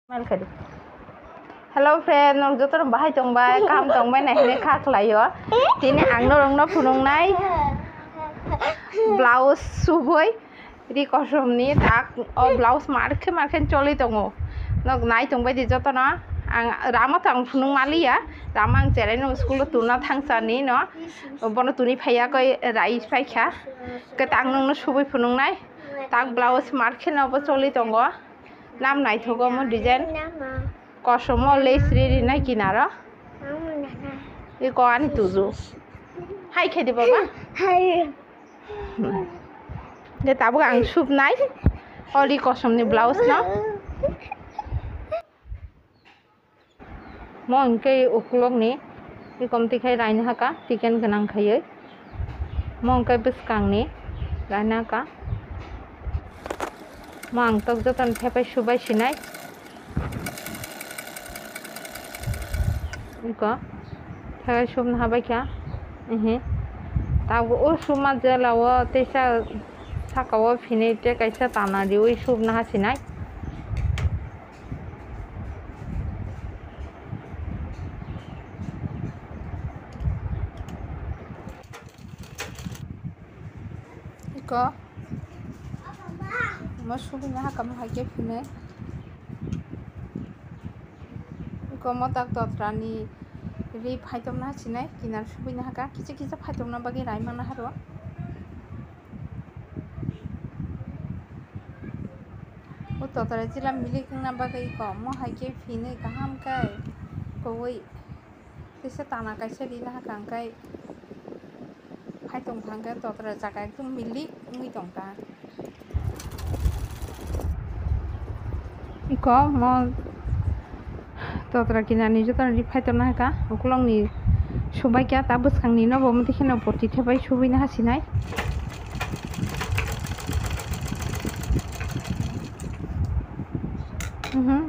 Melkedi. Hello friend, nong jotor bahai tongbai, kam tongbai nai hene khak layo. Tini angno rongno phunung nai. Blouse suboi. Ri kosom ni tak o blouse marke choli tongo. Nog nai tongbai di jotor na. Ang rama tang phunung mali ya. Rama ang cerai no school tuna thangsa ni no. Bono tuni phaya koi rai phai kha. Ke tang nong no suboi phunung nai. Tak blouse marke no bo choli tongo. Nam nai thogo mo design kosomo lace ri nai kinara e ko ani tuju hai khedi baba hai de tabu ang sup nai ori kosom ni blouse na mo angke uklok ni e komti khai raina haka tiken ganang khaiye mo angke biskang ni raina ka mang tok jotan thepai subai sinai iko thepai sum habai kya tabu o suma jelawo tesa sakawo phine te kaisa tana ri oi sum na hasinai iko Masukin na kamu hake phine ko motak totrani ri phaitom na sinai kinar subin haka kiche phaitom na bagi rai mana haro o totra jila milik na bagi ko mo hake phine kaham kai koi tese tana kaise ri na haka kai phaitom thangka totra jaka ekdom milik ngui tongka iko mo totra kinani jotan ri phaitom na haka uklong ni subai kya ta buskang ni no bo mti khena poti thebai subai na hasinai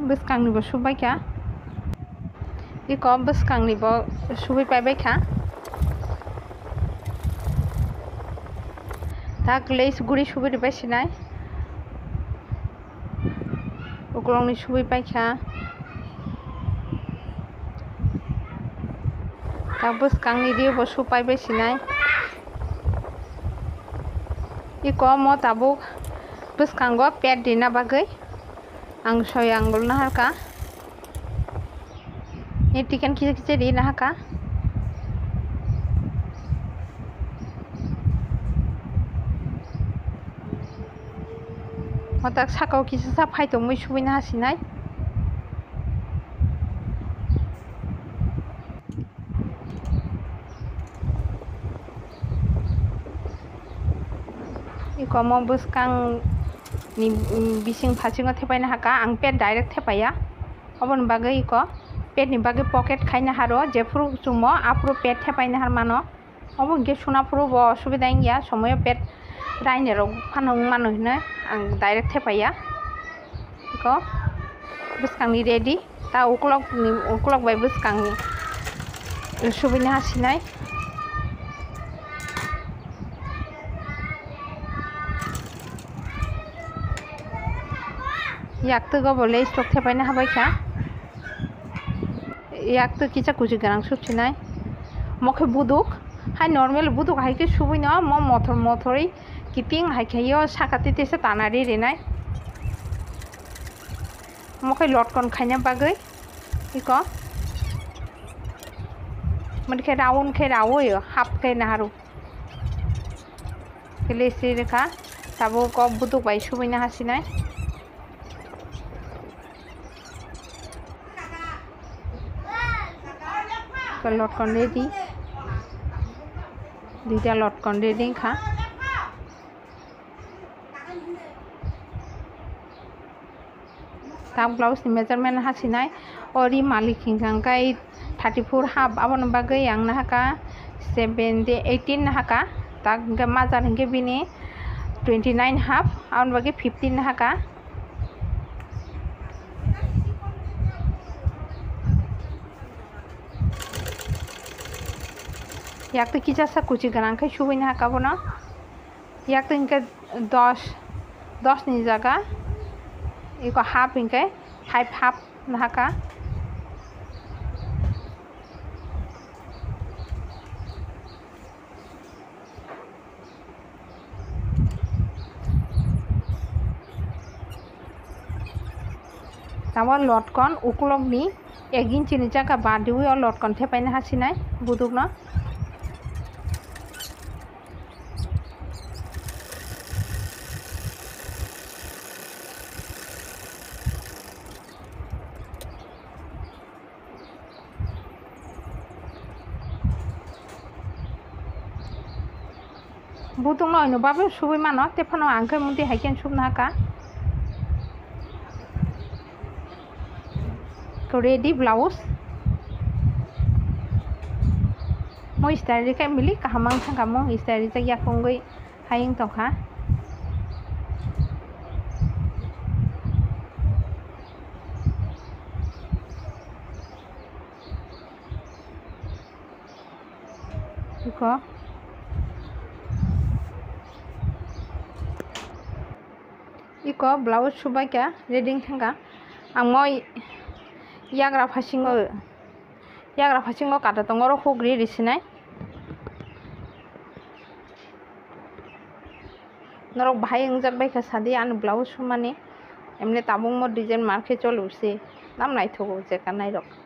buskang ni bo subai kya iko buskang ni bo subai pai bai kha tak lace guri subai ri bai sinai uklong ni subai pai kha Tabus kang ni dia bosu pai be sinai. Iko mo tabuk bus kang go pet dina bagai. Ang soyang gul na haka. Ni tiken kice di na haka. Mo tak sakau kice sa phai to mui subi na hasinai. Iko mo buskang ni bising phasingo thepai na haka ang pet direct thepaya obon bagai iko pet ni bagai pocket khaina haro je furu sumo apro pet thepai na har mano obon ge suna furu bo subida ingya somoy pet raine ro phanong mano hine ang direct thepaya iko buskang ni ready ta uklok bai buskang ni subina hasinai yak to go bole stok thepai na habai kha yak to kicha kuji garang subchinai mokhe buduk hai normal buduk hai ke subui na mo mothori kiting hai khayo sakati tese tanari renai mokhe lotkon khaina bagai iko man khe rawo yo hap khe na haru kele se rekha tabo ko buduk bai subui na hasinai লটকন ready দুইটা লটকন ready খা তাক blouse ni measurement hasinai ori malik hingkangkai 34 half abon bagai yang na haka 18 na haka tak ga mazar hingke bini 29 half abon bagai 15 na haka yak to kicha sa kuchi garang khai subai na haka bono yak to inka 10 ni jaga iko half inka 5 half nahaka tamo lotkon ukulok ni 1 inch ni jaga badiwi o lotkon thepaina hasinai budukno butung no ino babe subi mano tefano angke mundi haiken subna haka ko ready blouse mo style kai mili kahamang thang kamo style ta ya kongoi haing tokha ko iko blouse subai ka reading thanga amoi yagra phasingo kata tongoro hugri risinai norok bahai ungjak bai ka sadi an blouse sumani emne tabung mo design marke choluse nam naithogo je kanai rok